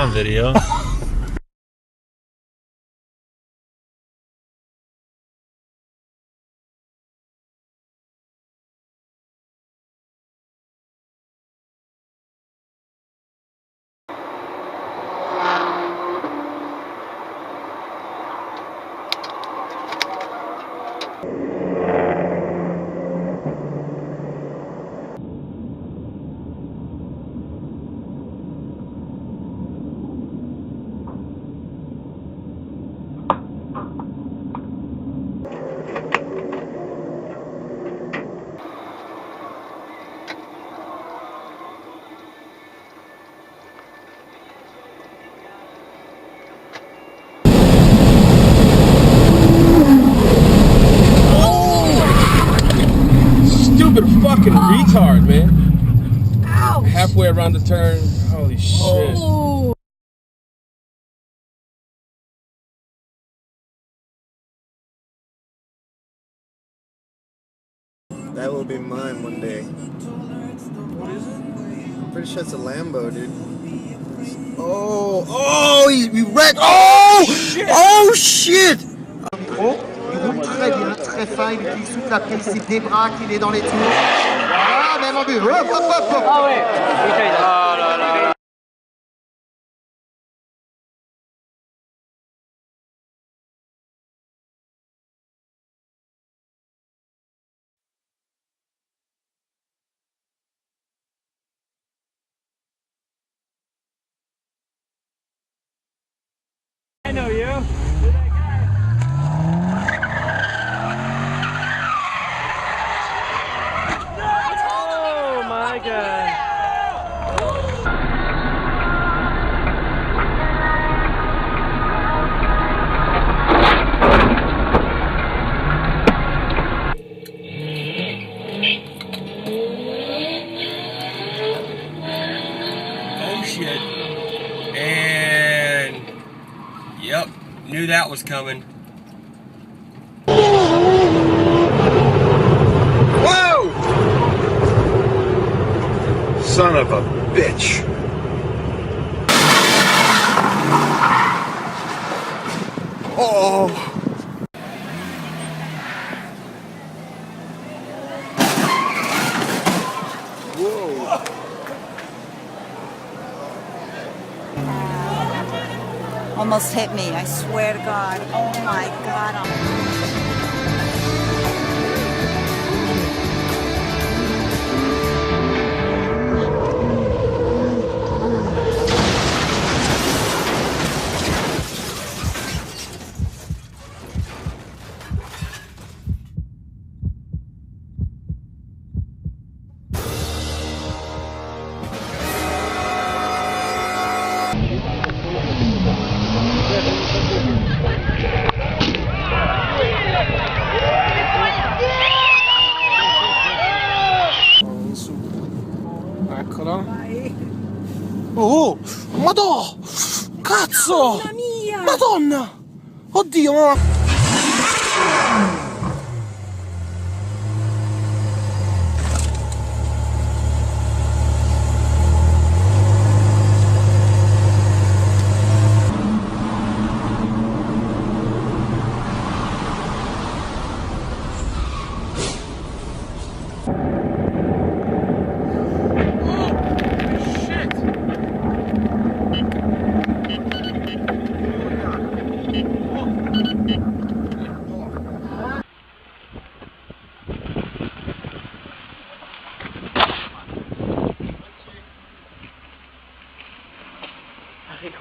on video. Fucking retard, man. Ouch. Halfway around the turn. Holy shit. Oh. That will be mine one day. What is it? I'm pretty sure it's a Lambo, dude. Oh, he wrecked. Oh, shit. Oh shit. Il roule très bien, très fin, il utilise toute la piste, il débraque, il est dans les tours. Voilà, même en but. Hop, hop, hop, hop. Ah ouais. Oh là là. I know you. You're that guy. Oh my God. Oh shit. And yep, knew that was coming. Whoa! Son of a bitch. Oh. Almost hit me, I swear to God. Oh my God. Eccola. Oh, madò! Cazzo! Mamma mia! Madonna! Oddio, ma... Arrête,